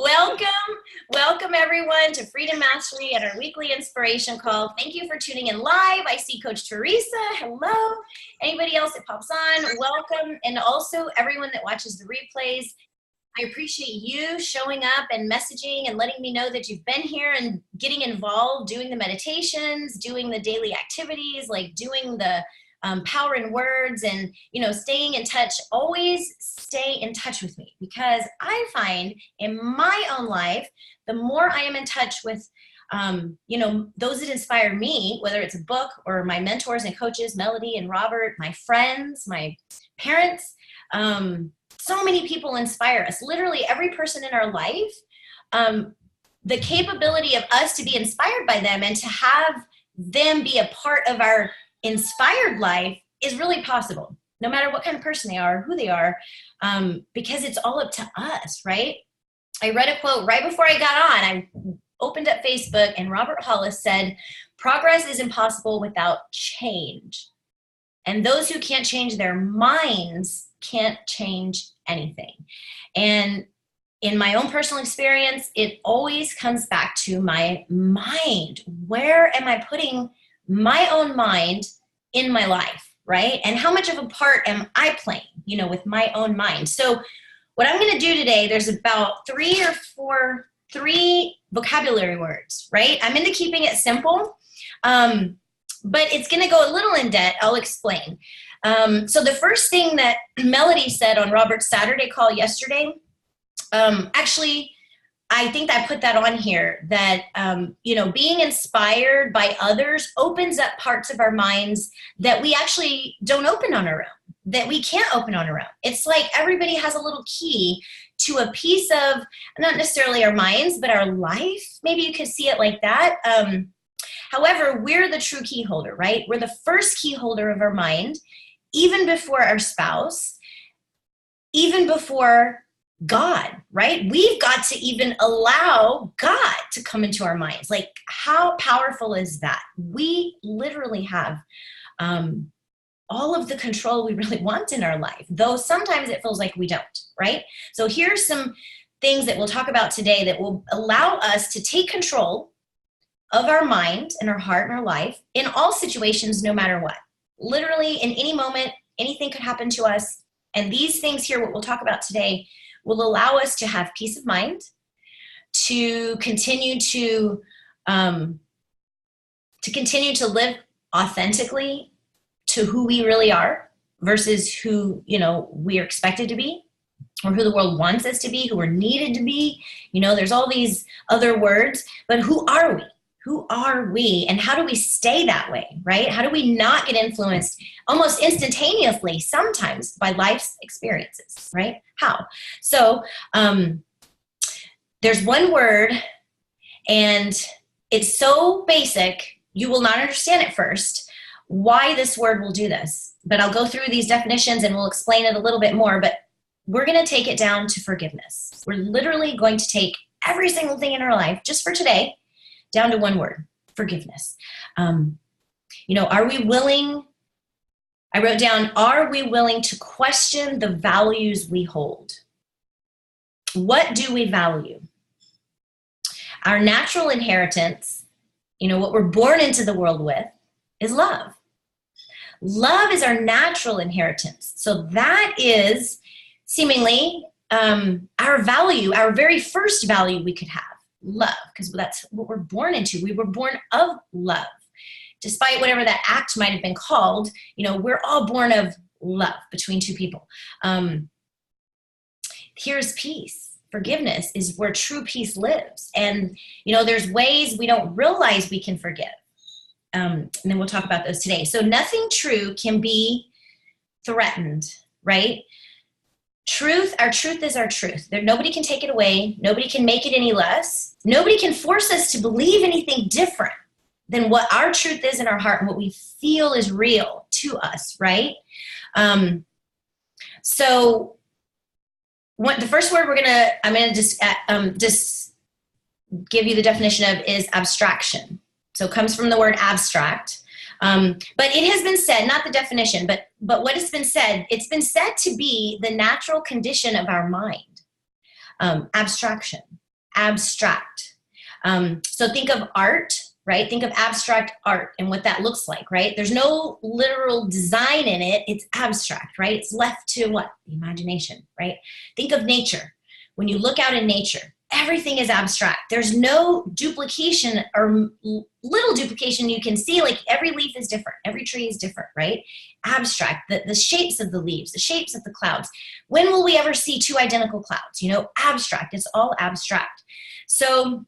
Welcome, welcome everyone to Freedom Mastery at our weekly inspiration call. Thank you for tuning in live. I see Coach Teresa. Hello. Anybody else that pops on, welcome. And also everyone that watches the replays. I appreciate you showing up and messaging and letting me know that you've been here and getting involved, doing the meditations, doing the daily activities, like doing the power in words and, staying in touch. Always stay in touch with me, because I find in my own life, the more I am in touch with, those that inspire me, whether it's a book or my mentors and coaches, Melody and Robert, my friends, my parents, so many people inspire us. Literally every person in our life, the capability of us to be inspired by them and to have them be a part of our inspired life is really possible, no matter what kind of person they are, who they are, because it's all up to us, right? I read a quote right before I got on. I opened up Facebook and Robert Hollis said, "Progress is impossible without change. And those who can't change their minds can't change anything." And in my own personal experience, it always comes back to my mind. Where am I putting my own mind in my life, right? And how much of a part am I playing, with my own mind? So what I'm going to do today, there's about three vocabulary words, right? I'm into keeping it simple, but it's going to go a little in depth. I'll explain. So the first thing that Melody said on Robert's Saturday call yesterday, actually, I think I put that on here, that, being inspired by others opens up parts of our minds that we actually don't open on our own, that we can't open on our own. It's like everybody has a little key to a piece of, not necessarily our minds, but our life. Maybe you could see it like that. However, we're the true key holder, right? We're the first key holder of our mind, even before our spouse, even before God, right? We've got to even allow God to come into our minds. Like, how powerful is that? We literally have all of the control we really want in our life, though sometimes it feels like we don't, right? So here's some things that we'll talk about today that will allow us to take control of our mind and our heart and our life in all situations, no matter what. Literally, in any moment, anything could happen to us. And these things here, what we'll talk about today, will allow us to have peace of mind, to continue to live authentically to who we really are versus who, we are expected to be, or who the world wants us to be, who we're needed to be. There's all these other words, but who are we? Who are we, and how do we stay that way, right? How do we not get influenced almost instantaneously sometimes by life's experiences, right? How? So there's one word, and it's so basic, you will not understand at first why this word will do this. But I'll go through these definitions and we'll explain it a little bit more, but we're going to take it down to forgiveness. We're literally going to take every single thing in our life, just for today, down to one word: forgiveness. Are we willing? I wrote down, are we willing to question the values we hold? What do we value? Our natural inheritance, what we're born into the world with, is love. Love is our natural inheritance. So that is seemingly our value, our very first value we could have. Love, because that's what we're born into. We were born of love. Despite whatever that act might have been called, we're all born of love between two people. Here's peace. Forgiveness is where true peace lives. And, there's ways we don't realize we can forgive. And then we'll talk about those today. So nothing true can be threatened, right? Our truth is our truth. Nobody can take it away. Nobody can make it any less. Nobody can force us to believe anything different than what our truth is in our heart and what we feel is real to us, right? So the first word I'm going to just give you the definition of is abstraction. So it comes from the word abstract. But it has been said, not the definition, but what it's been said to be the natural condition of our mind. Abstraction. abstract. So think of art, right? Think of abstract art and what that looks like, right? There's no literal design in it. It's abstract, right? It's left to what? The imagination, right? Think of nature. When you look out in nature, everything is abstract. There's no duplication or little duplication you can see. Like every leaf is different. Every tree is different, right? Abstract, the shapes of the leaves, the shapes of the clouds. When will we ever see two identical clouds? Abstract. It's all abstract. So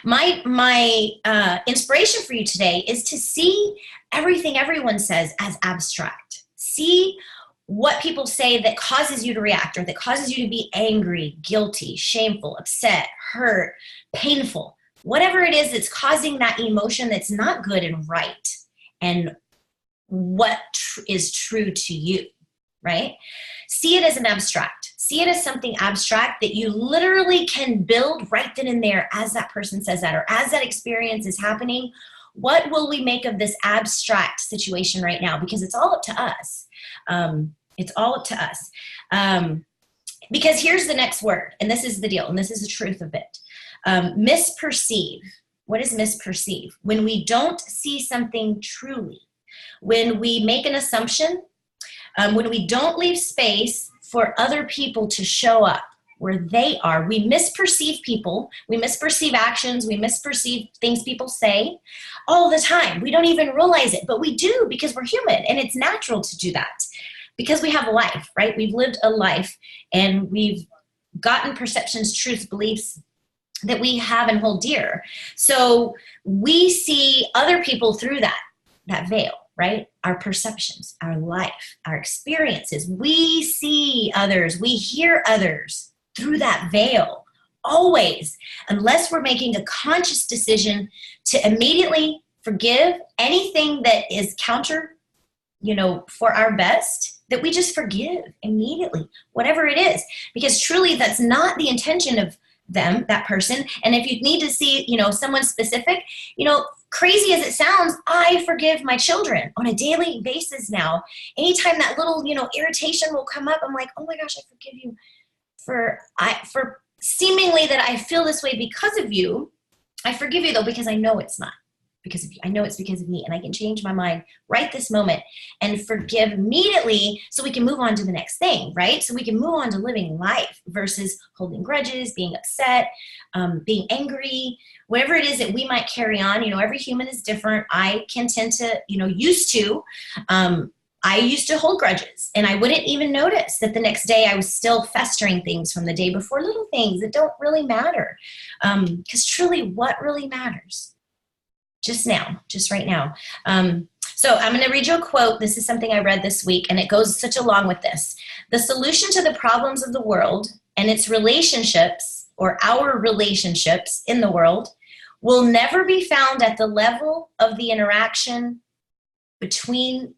my inspiration for you today is to see everything everyone says as abstract. See what people say that causes you to react or that causes you to be angry, guilty, shameful, upset, hurt, painful. Whatever it is that's causing that emotion that's not good and right, and what is true to you, right? See it as an abstract. See it as something abstract that you literally can build right then and there as that person says that, or as that experience is happening. What will we make of this abstract situation right now? Because it's all up to us. It's all up to us. Because here's the next word, and this is the deal, and this is the truth of it. Misperceive. What is misperceive? When we don't see something truly, when we make an assumption, when we don't leave space for other people to show up where they are, we misperceive people, we misperceive actions, we misperceive things people say all the time. We don't even realize it, but we do because we're human, and it's natural to do that because we have a life, right? We've lived a life, and we've gotten perceptions, truths, beliefs that we have and hold dear. So we see other people through that veil, right? Our perceptions, our life, our experiences. We see others, we hear others through that veil, always, unless we're making a conscious decision to immediately forgive anything that is counter, for our best, that we just forgive immediately, whatever it is, because truly that's not the intention of them, that person. And if you need to see, someone specific, crazy as it sounds, I forgive my children on a daily basis now. Anytime that little, irritation will come up, I'm like, oh my gosh, I forgive you for seemingly that I feel this way because of you. I forgive you though, because I know it's not because of you. I know it's because of me, and I can change my mind right this moment and forgive immediately so we can move on to the next thing, right? So we can move on to living life versus holding grudges, being upset, being angry, whatever it is that we might carry on. Every human is different. I can tend to, I used to hold grudges, and I wouldn't even notice that the next day I was still festering things from the day before, little things that don't really matter. Because truly, what really matters? Just right now. So I'm going to read you a quote. This is something I read this week, and it goes such along with this. The solution to the problems of the world and its relationships, or our relationships in the world, will never be found at the level of the interaction between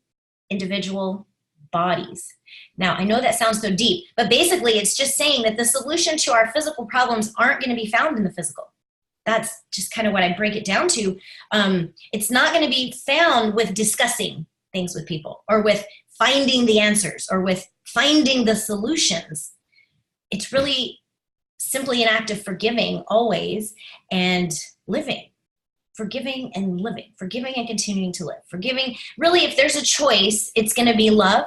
individual bodies. Now, I know that sounds so deep, but basically it's just saying that the solution to our physical problems aren't going to be found in the physical. That's just kind of what I break it down to. It's not going to be found with discussing things with people, or with finding the answers, or with finding the solutions. It's really simply an act of forgiving always and living. Forgiving and living. Forgiving and continuing to live. Forgiving, really, if there's a choice, it's going to be love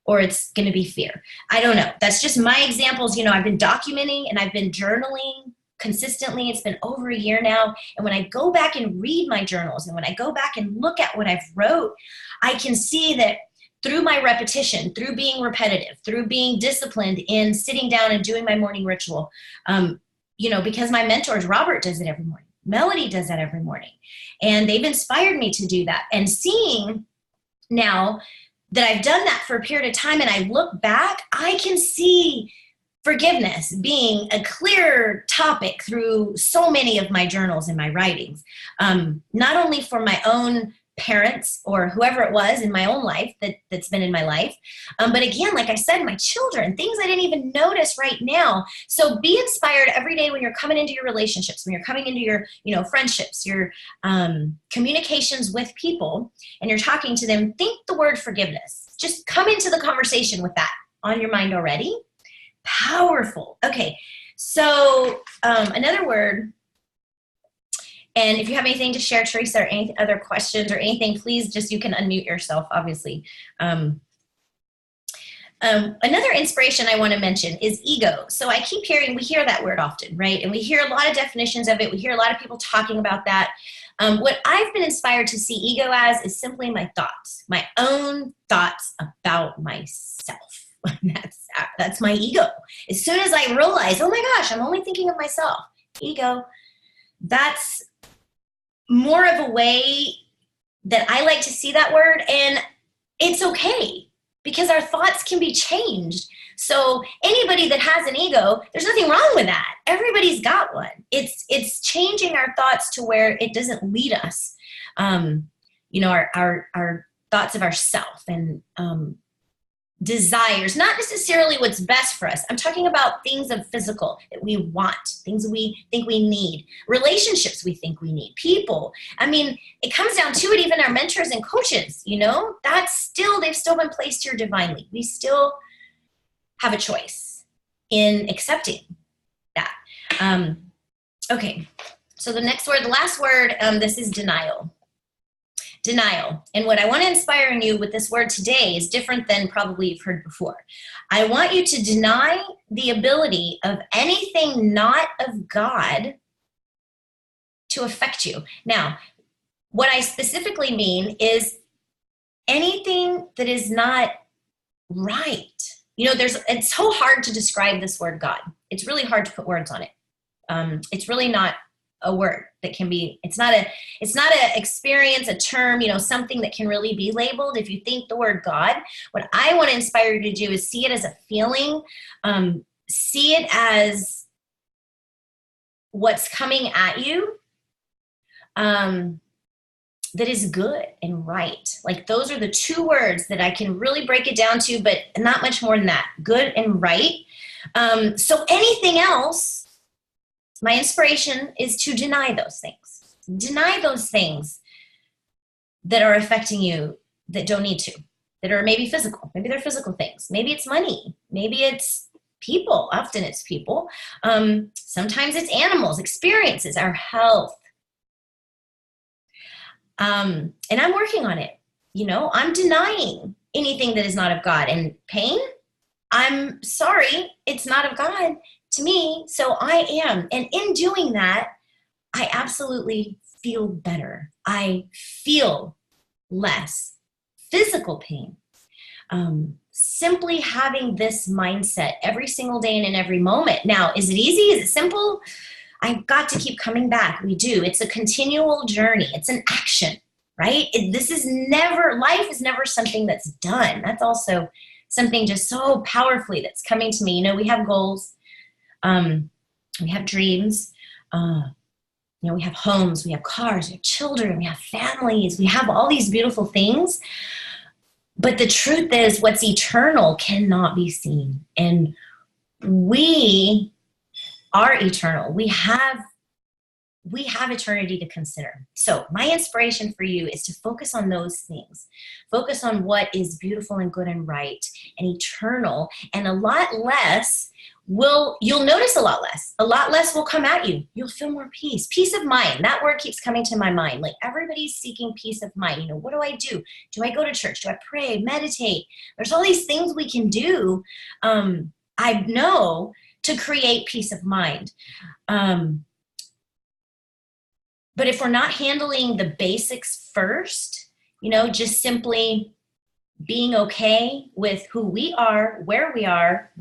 or it's going to be fear. I don't know. That's just my examples. I've been documenting and I've been journaling consistently. It's been over a year now. And when I go back and read my journals, and when I go back and look at what I've wrote, I can see that through my repetition, through being repetitive, through being disciplined in sitting down and doing my morning ritual, because my mentors, Robert does it every morning. Melody does that every morning. And they've inspired me to do that. And seeing now that I've done that for a period of time and I look back, I can see forgiveness being a clear topic through so many of my journals and my writings, not only for my own parents or whoever it was in my own life that's been in my life, but again, like I said, my children, things I didn't even notice right now. So be inspired every day when you're coming into your relationships, when you're coming into your friendships, your communications with people, and you're talking to them. Think the word forgiveness. Just come into the conversation with that on your mind already. Powerful. Okay, So another word, and if you have anything to share, Teresa, or any other questions or anything, please just, you can unmute yourself, obviously. Another inspiration I want to mention is ego. So I keep hearing, we hear that word often, right? And we hear a lot of definitions of it. We hear a lot of people talking about that. What I've been inspired to see ego as is simply my thoughts, my own thoughts about myself. That's my ego. As soon as I realize, oh my gosh, I'm only thinking of myself, ego, that's more of a way that I like to see that word. And it's okay, because our thoughts can be changed. So anybody that has an ego, there's nothing wrong with that. Everybody's got one. It's changing our thoughts to where it doesn't lead us. Our thoughts of ourself and desires, not necessarily what's best for us. I'm talking about things of physical that we want, things we think we need, relationships we think we need, people. I mean, it comes down to it, even our mentors and coaches, they've still been placed here divinely. We still have a choice in accepting that. Okay, so the next word, the last word, this is denial. Denial. And what I want to inspire in you with this word today is different than probably you've heard before. I want you to deny the ability of anything not of God to affect you. Now, what I specifically mean is anything that is not right. It's so hard to describe this word God. It's really hard to put words on it. It's really not a word that can be, it's not a experience, a term, something that can really be labeled. If you think the word God, what I want to inspire you to do is see it as a feeling, see it as what's coming at you, that is good and right. Like, those are the two words that I can really break it down to, but not much more than that. Good and right. So anything else, my inspiration is to deny those things. Deny those things that are affecting you that don't need to, that are maybe physical. Maybe they're physical things. Maybe it's money. Maybe it's people. Often it's people. Sometimes it's animals, experiences, our health. And I'm working on it. I'm denying anything that is not of God. And pain, I'm sorry, it's not of God to me, so I am. And in doing that, I absolutely feel better. I feel less physical pain. Simply having this mindset every single day and in every moment. Now, is it easy? Is it simple? I've got to keep coming back. We do. It's a continual journey. It's an action, right? Life is never something that's done. That's also something just so powerfully that's coming to me. We have goals. We have dreams, we have homes, we have cars, we have children, we have families, we have all these beautiful things. But the truth is, what's eternal cannot be seen. And we are eternal. We have eternity to consider. So my inspiration for you is to focus on those things. Focus on what is beautiful and good and right and eternal, and a lot less you'll notice a lot less will come at you. You'll feel more peace of mind. That word keeps coming to my mind. Like, everybody's seeking peace of mind. What do I do? Do I go to church? Do I pray, meditate? There's all these things we can do. I know, to create peace of mind. But if we're not handling the basics first, just simply being okay with who we are, where we are,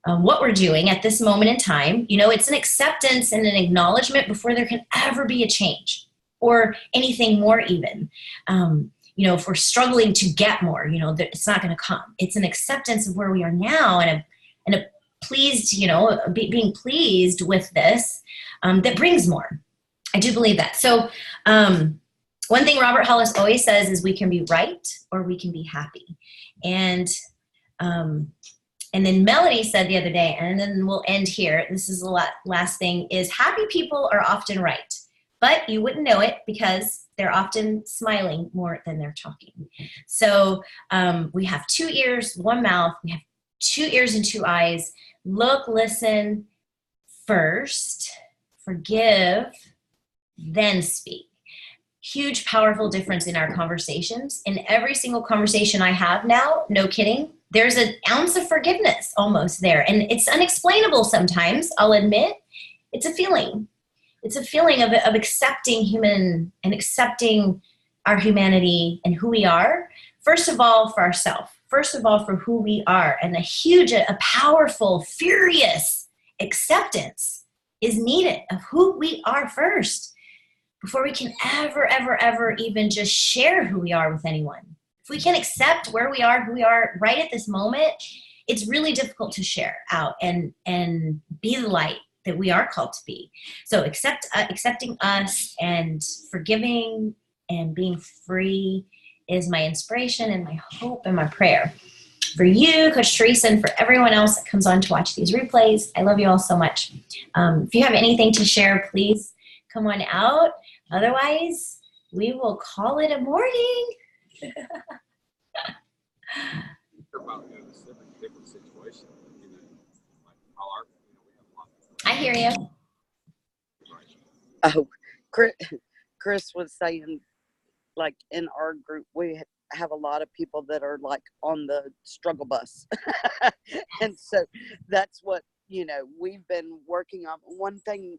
what we're doing at this moment in time, it's an acceptance and an acknowledgement before there can ever be a change or anything more even. If we're struggling to get more, it's not going to come. It's an acceptance of where we are now and a pleased, being pleased with this, that brings more. I do believe that. So one thing Robert Hollis always says is we can be right or we can be happy. And then Melody said the other day, and then we'll end here, this is the last thing, is happy people are often right, but you wouldn't know it because they're often smiling more than they're talking. So we have 2 ears, 1 mouth, we have 2 ears and 2 eyes. Look, listen first, forgive, then speak. Huge, powerful difference in our conversations. In every single conversation I have now, no kidding, there's an ounce of forgiveness almost there. And it's unexplainable sometimes, I'll admit. It's a feeling. It's a feeling of accepting human and accepting our humanity and who we are. First of all, for ourselves. First of all, for who we are. And a powerful, furious acceptance is needed of who we are first before we can ever even just share who we are with anyone. If we can't accept where we are, who we are right at this moment, it's really difficult to share out and be the light that we are called to be. So accepting us and forgiving and being free is my inspiration and my hope and my prayer for you, Coach Teresa, and for everyone else that comes on to watch these replays. I love you all so much. If you have anything to share, please come on out. Otherwise, we will call it a morning. I hear you. Oh, Chris was saying, like, in our group, we have a lot of people that are like on the struggle bus. And so that's what, we've been working on. One thing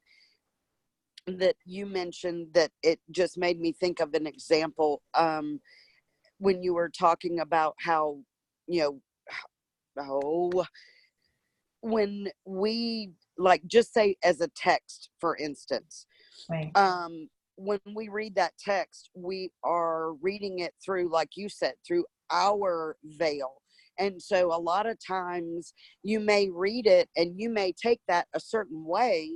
that you mentioned that it just made me think of an example, when you were talking about how, when we, like, just say as a text, for instance, right. When we read that text, we are reading it through, like you said, through our veil. And so a lot of times you may read it and you may take that a certain way,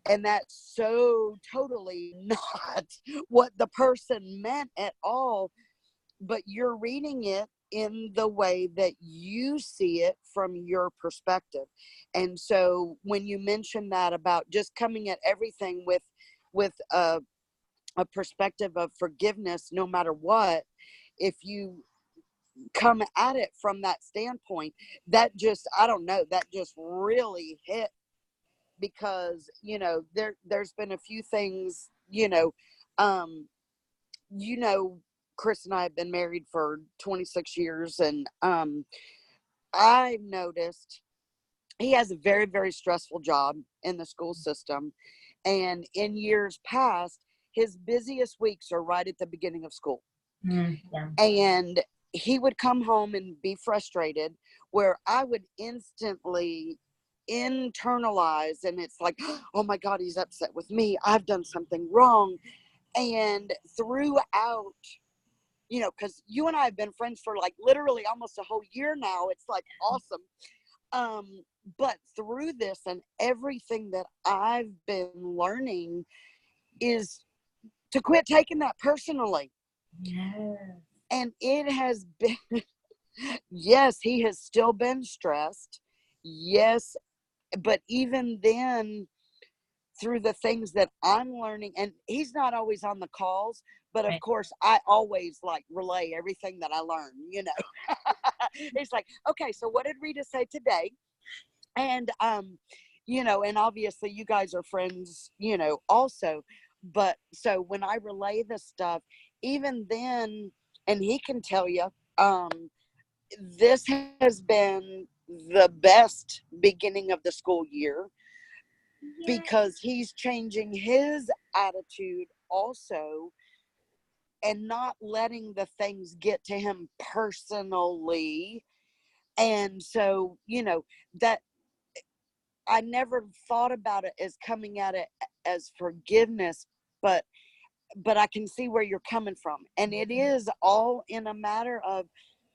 and that's so totally not what the person meant at all, but you're reading it in the way that you see it from your perspective. And so when you mention that about just coming at everything with a perspective of forgiveness, no matter what, if you come at it from that standpoint, that just, I don't know, that just really hit, because, there's been a few things, Chris and I have been married for 26 years, and I've noticed he has a very, very stressful job in the school system. And in years past, his busiest weeks are right at the beginning of school. Yeah. And he would come home and be frustrated, where I would instantly internalize, and it's like, oh my God, he's upset with me. I've done something wrong. And throughout, because you and I have been friends for like literally almost a whole year now. It's like awesome. But through this and everything that I've been learning is to quit taking that personally. Yeah. And it has been, yes, he has still been stressed. Yes. But even then, through the things that I'm learning, and he's not always on the calls, but of course I always like relay everything that I learn, It's like, okay, so what did Rita say today? And, and obviously you guys are friends, also, but so when I relay this stuff, even then, and he can tell you, this has been the best beginning of the school year, because he's changing his attitude also, and not letting the things get to him personally. And so, that I never thought about it as coming at it as forgiveness, but I can see where you're coming from. And it is all in a matter of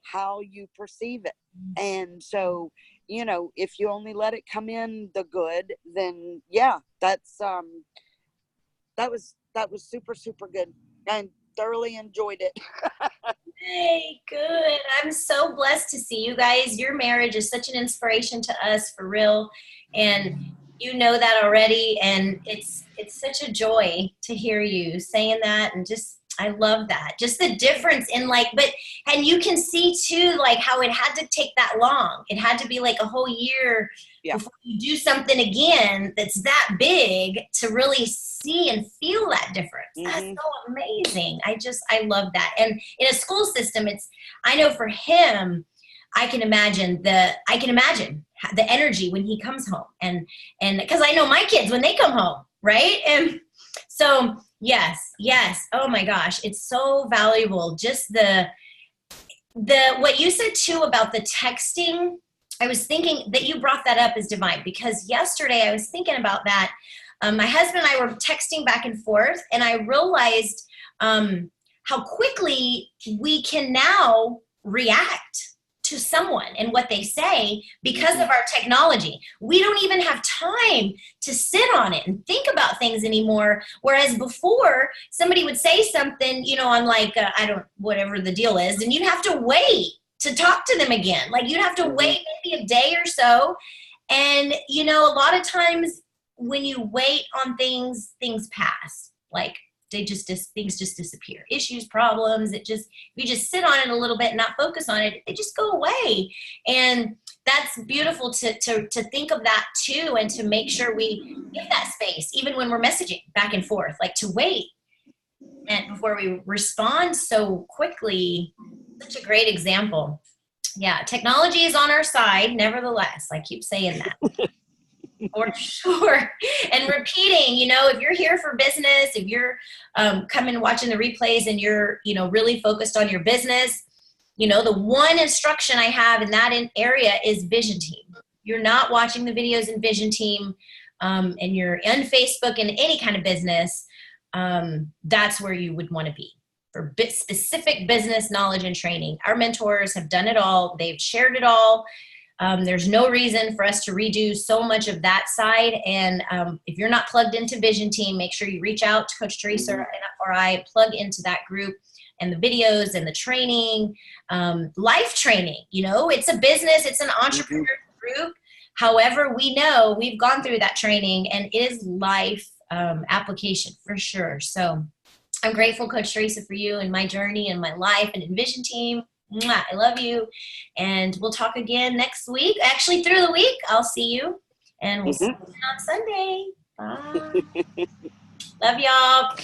how you perceive it. And so, if you only let it come in the good, then yeah, that's that was super, super good. I thoroughly enjoyed it. Hey, good. I'm so blessed to see you guys. Your marriage is such an inspiration to us, for real. And you know that already. And it's such a joy to hear you saying that, and just I love that. Just the difference in like, and you can see too, like how it had to take that long. It had to be like a whole year before you do something again that's that big to really see and feel that difference. That's so amazing. I love that. And in a school system, I know for him, I can imagine the energy when he comes home and because I know my kids when they come home, right? And so yes. Oh my gosh, it's so valuable. Just the what you said too about the texting. I was thinking that you brought that up as divine because yesterday I was thinking about that. My husband and I were texting back and forth, and I realized how quickly we can now react to someone and what they say because of our technology. We don't even have time to sit on it and think about things anymore. Whereas before, somebody would say something, on like, whatever the deal is, and you'd have to wait to talk to them again. Like you'd have to wait maybe a day or so. And, a lot of times when you wait on things pass. Like things just disappear. Issues, problems, if you just sit on it a little bit and not focus on it, they just go away. And that's beautiful to think of that too, and to make sure we give that space, even when we're messaging back and forth, like to wait and before we respond so quickly. Such a great example. Yeah, technology is on our side, nevertheless. I keep saying that. For sure. And repeating, if you're here for business, if you're coming watching the replays and you're, really focused on your business, the one instruction I have in that area is Vision Team. You're not watching the videos in Vision Team and you're on Facebook and any kind of business, that's where you would want to be for specific business knowledge and training. Our mentors have done it all. They've shared it all. There's no reason for us to redo so much of that side. And if you're not plugged into Vision Team, make sure you reach out to Coach Teresa or I, plug into that group and the videos and the training, life training. It's a business, it's an entrepreneur group. However, we know we've gone through that training and it is life application for sure. So I'm grateful, Coach Teresa, for you and my journey and my life and in Vision Team. Mwah, I love you. And we'll talk again next week. Actually, through the week, I'll see you. And we'll see you on Sunday. Bye. Love y'all.